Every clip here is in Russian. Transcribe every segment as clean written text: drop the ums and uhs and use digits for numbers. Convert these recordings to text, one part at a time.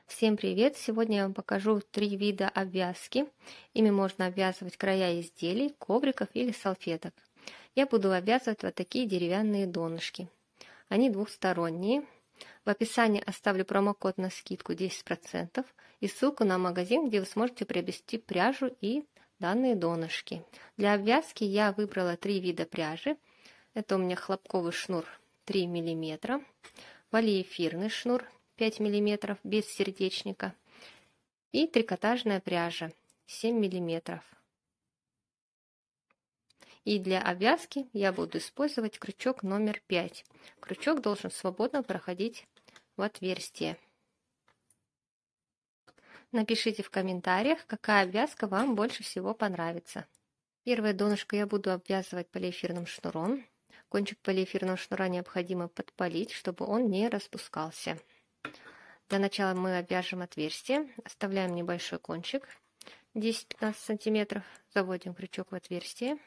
Всем привет! Сегодня я вам покажу 3 вида обвязки. Ими можно обвязывать края изделий, ковриков или салфеток. Я буду обвязывать вот такие деревянные донышки. Они двухсторонние. В описании оставлю промокод на скидку 10% и ссылку на магазин, где вы сможете приобрести пряжу и данные донышки. Для обвязки я выбрала 3 вида пряжи. Это у меня хлопковый шнур 3 мм, полиэфирный шнур 5 мм без сердечника и трикотажная пряжа 7 мм. И для обвязки я буду использовать крючок номер 5. Крючок должен свободно проходить в отверстие. Напишите в комментариях, какая обвязка вам больше всего понравится. Первое донышко я буду обвязывать полиэфирным шнуром. Кончик полиэфирного шнура необходимо подпалить, чтобы он не распускался. Для начала мы обвяжем отверстие, оставляем небольшой кончик 10-15 сантиметров, заводим крючок в отверстие,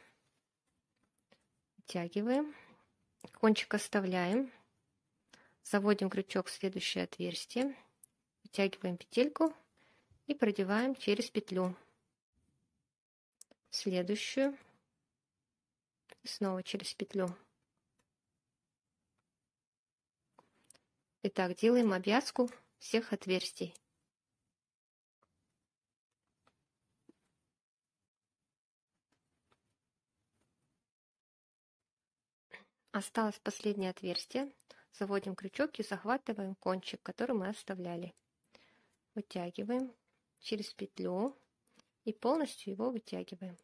вытягиваем, кончик оставляем, заводим крючок в следующее отверстие, вытягиваем петельку и продеваем через петлю, следующую, и снова через петлю. Итак, делаем обвязку всех отверстий. Осталось последнее отверстие. Заводим крючок и захватываем кончик, который мы оставляли. Вытягиваем через петлю и полностью его вытягиваем.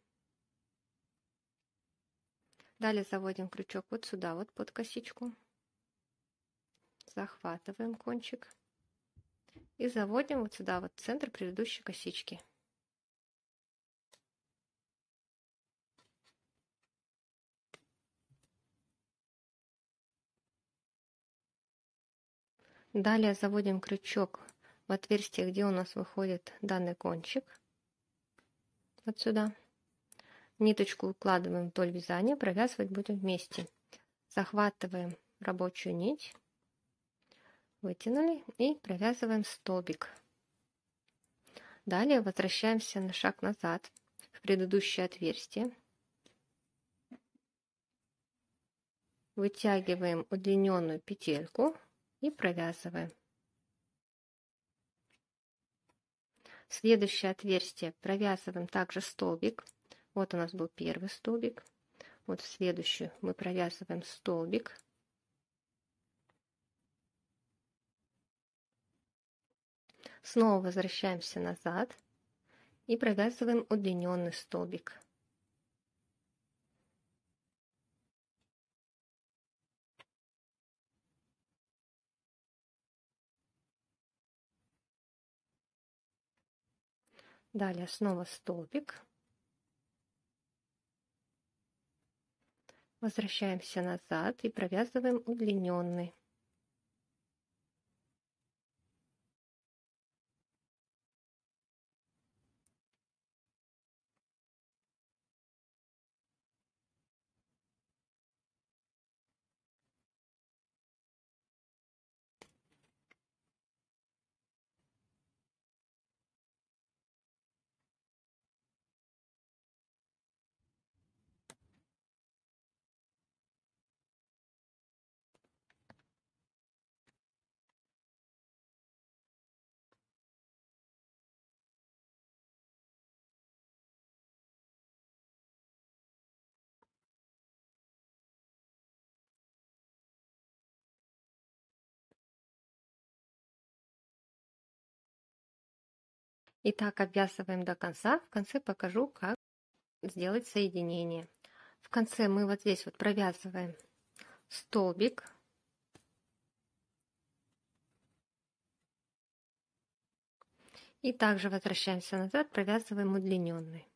Далее заводим крючок вот сюда, вот под косичку. Захватываем кончик и заводим вот сюда, вот в центр предыдущей косички. Далее заводим крючок в отверстие, где у нас выходит данный кончик. Вот сюда. Ниточку укладываем вдоль вязания, провязывать будем вместе. Захватываем рабочую нить, вытянули и провязываем столбик. Далее возвращаемся на шаг назад в предыдущее отверстие. Вытягиваем удлиненную петельку и провязываем. В следующее отверстие провязываем также столбик. Вот у нас был первый столбик. Вот в следующую мы провязываем столбик. Снова возвращаемся назад и провязываем удлиненный столбик. Далее снова столбик. Возвращаемся назад и провязываем удлиненный. И так обвязываем до конца. В конце покажу, как сделать соединение. В конце мы вот здесь вот провязываем столбик. И также возвращаемся назад, провязываем удлиненный.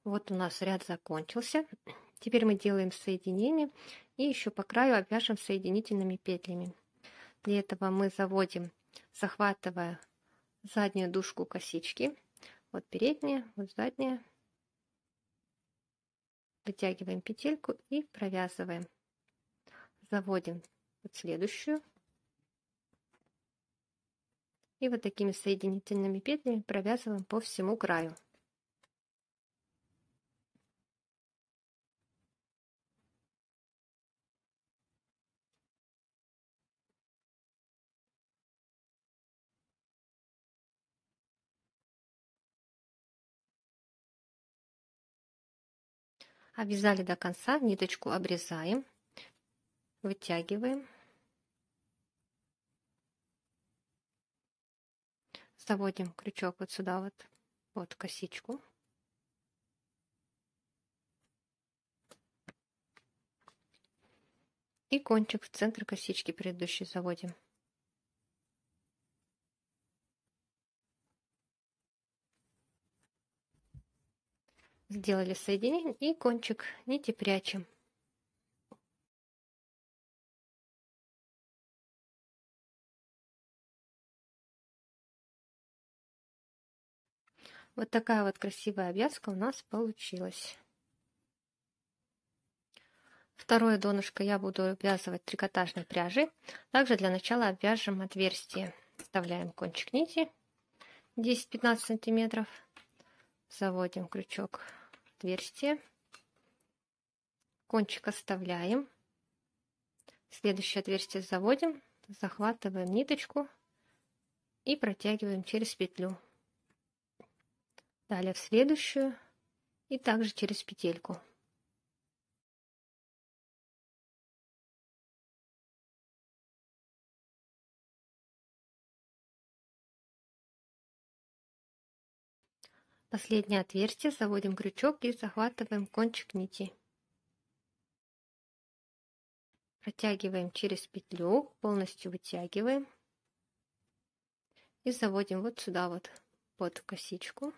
Вот у нас ряд закончился. Теперь мы делаем соединение и еще по краю обвяжем соединительными петлями. Для этого мы заводим, захватывая заднюю дужку косички. Вот передняя, вот задняя. вытягиваем петельку и провязываем. Заводим вот следующую. И вот такими соединительными петлями провязываем по всему краю. Обвязали до конца, ниточку обрезаем, вытягиваем, заводим крючок вот сюда вот, под косичку. И кончик в центр косички предыдущей заводим. Сделали соединение и кончик нити прячем. Вот такая вот красивая обвязка у нас получилась. Второе донышко я буду обвязывать трикотажной пряжей. Также для начала обвяжем отверстие. Вставляем кончик нити 10-15 сантиметров. Заводим крючок в отверстие. Кончик оставляем. Следующее отверстие заводим, захватываем ниточку и протягиваем через петлю. Далее в следующую и также через петельку. Последнее отверстие заводим крючок и захватываем кончик нити. Протягиваем через петлю, полностью вытягиваем и заводим вот сюда вот под косичку.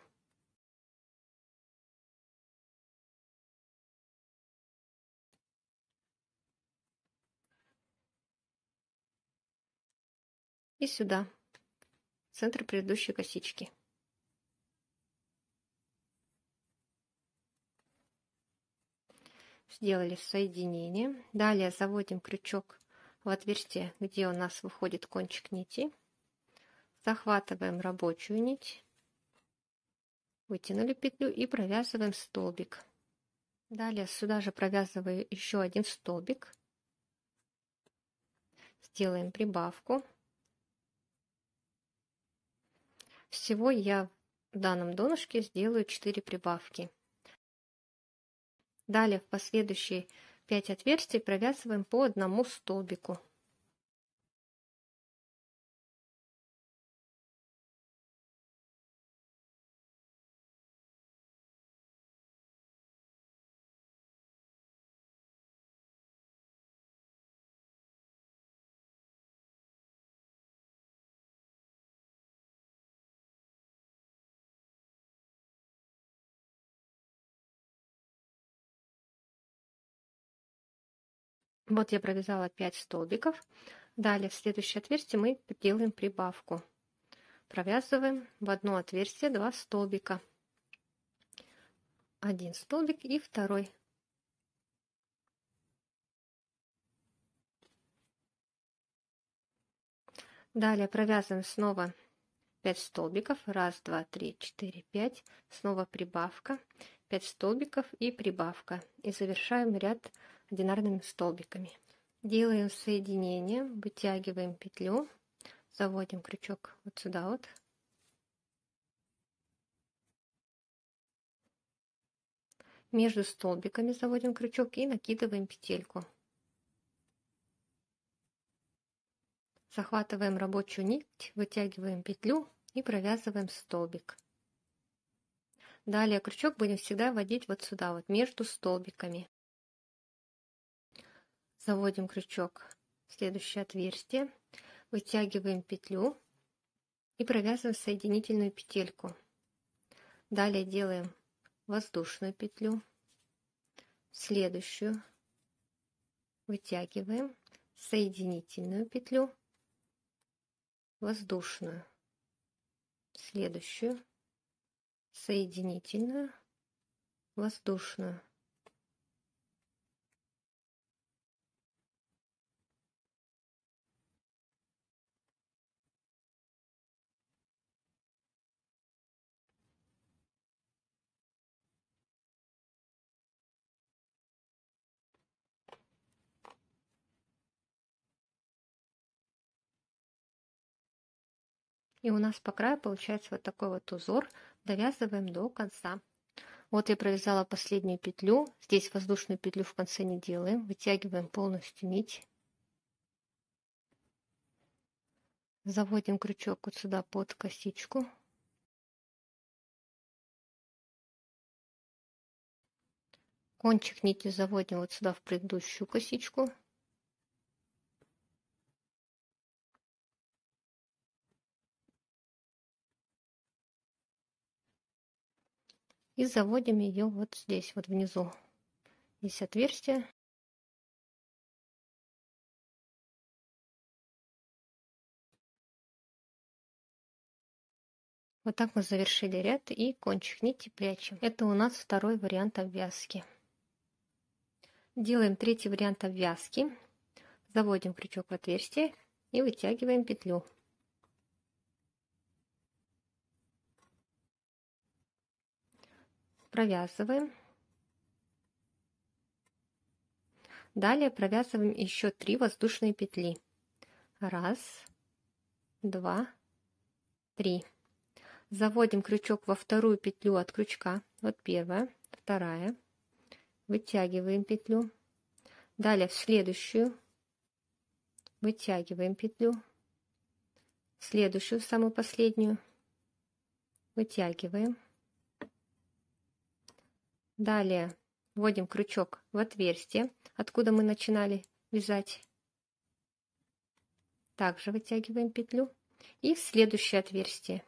И сюда, в центр предыдущей косички. Сделали соединение. Далее заводим крючок в отверстие, где у нас выходит кончик нити. Захватываем рабочую нить. Вытянули петлю и провязываем столбик. Далее сюда же провязываю еще один столбик. Сделаем прибавку. Всего я в данном донышке сделаю 4 прибавки. Далее в последующие 5 отверстий провязываем по одному столбику. Вот я провязала 5 столбиков. Далее в следующее отверстие мы делаем прибавку. Провязываем в одно отверстие 2 столбика. Один столбик и второй. Далее провязываем снова 5 столбиков. 1, 2, 3, 4, 5. Снова прибавка. 5 столбиков и прибавка. И завершаем ряд одинарными столбиками. Делаем соединение, вытягиваем петлю, заводим крючок вот сюда вот. Между столбиками заводим крючок и накидываем петельку. Захватываем рабочую нить, вытягиваем петлю и провязываем столбик. Далее крючок будем всегда вводить вот сюда вот, между столбиками. Заводим крючок в следующее отверстие, вытягиваем петлю и провязываем соединительную петельку. Далее делаем воздушную петлю, следующую вытягиваем, соединительную петлю, воздушную, следующую, соединительную, воздушную, И у нас по краю получается вот такой вот узор. Довязываем до конца. Вот я провязала последнюю петлю. Здесь воздушную петлю в конце не делаем. Вытягиваем полностью нить. Заводим крючок вот сюда под косичку. Кончик нити заводим вот сюда в предыдущую косичку. И заводим ее вот здесь, вот внизу. Здесь отверстие. Вот так мы завершили ряд и кончик нити прячем. Это у нас второй вариант обвязки. Делаем третий вариант обвязки. Заводим крючок в отверстие и вытягиваем петлю. Провязываем. Далее провязываем еще 3 воздушные петли. 1, 2, 3. Заводим крючок во вторую петлю от крючка. Вот первая, вторая. Вытягиваем петлю. Далее в следующую. Вытягиваем петлю. Следующую, самую последнюю. Вытягиваем. Далее вводим крючок в отверстие, откуда мы начинали вязать. Также вытягиваем петлю и в следующее отверстие.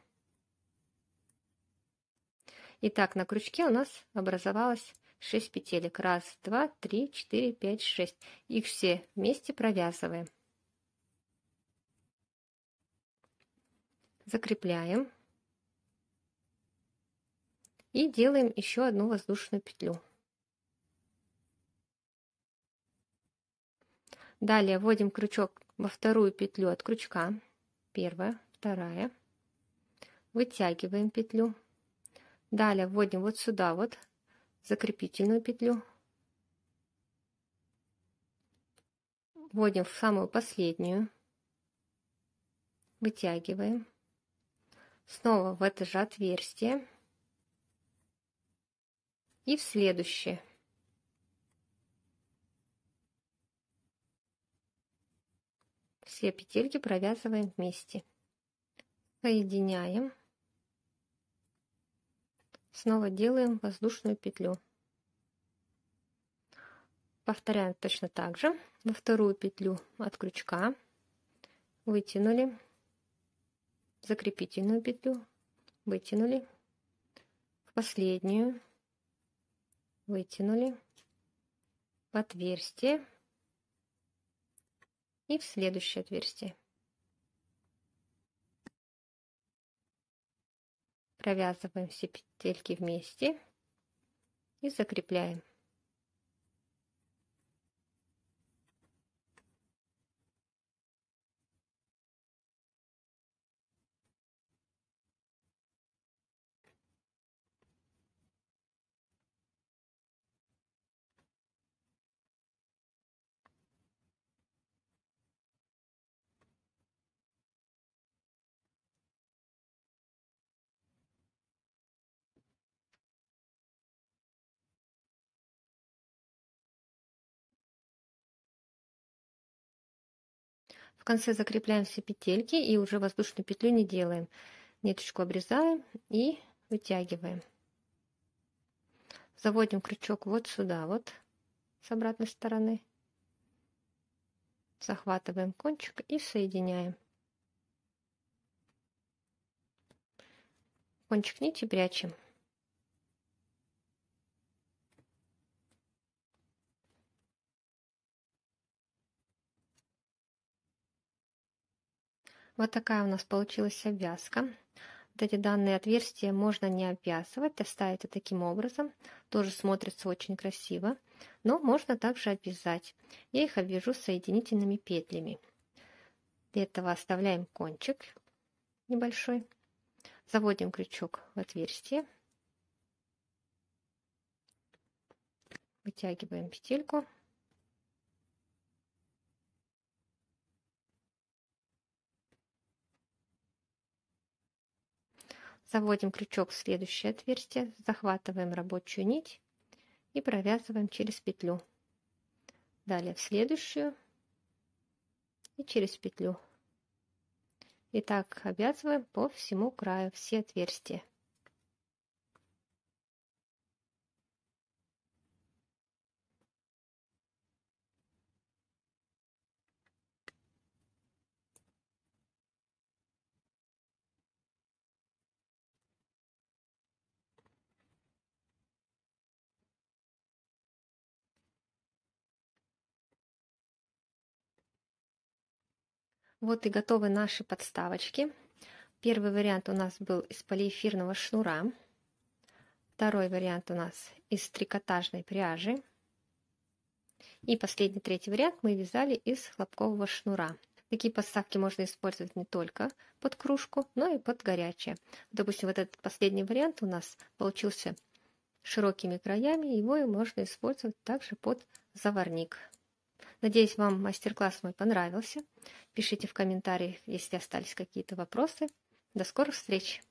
Итак, на крючке у нас образовалось 6 петелек. 1, 2, 3, 4, 5, 6. Их все вместе провязываем. Закрепляем. И делаем еще одну воздушную петлю. Далее вводим крючок во вторую петлю от крючка. Первая, вторая. Вытягиваем петлю. Далее вводим вот сюда вот закрепительную петлю. Вводим в самую последнюю. Вытягиваем. Снова в это же отверстие. И в следующее. Все петельки провязываем вместе. Соединяем. Снова делаем воздушную петлю. Повторяем точно так же. Во вторую петлю от крючка вытянули. Закрепительную петлю вытянули. В последнюю вытянули. В отверстие. И в следующее отверстие. Провязываем все петельки вместе и закрепляем. В конце закрепляем все петельки и уже воздушную петлю не делаем. Ниточку обрезаем и вытягиваем. Заводим крючок вот сюда вот с обратной стороны. Захватываем кончик и соединяем. Кончик нити прячем. Вот такая у нас получилась обвязка. Вот эти данные отверстия можно не обвязывать, оставить вот таким образом. Тоже смотрится очень красиво. Но можно также обвязать. Я их обвяжу соединительными петлями. Для этого оставляем кончик небольшой. Заводим крючок в отверстие. Вытягиваем петельку. Заводим крючок в следующее отверстие, захватываем рабочую нить и провязываем через петлю. Далее в следующую и через петлю. И так обвязываем по всему краю все отверстия. Вот и готовы наши подставочки. Первый вариант у нас был из полиэфирного шнура. Второй вариант у нас из трикотажной пряжи. И последний, третий вариант мы вязали из хлопкового шнура. Такие подставки можно использовать не только под кружку, но и под горячее. Допустим, вот этот последний вариант у нас получился широкими краями. Его и можно использовать также под заварник. Надеюсь, вам мастер-класс мой понравился. Пишите в комментариях, если остались какие-то вопросы. До скорых встреч!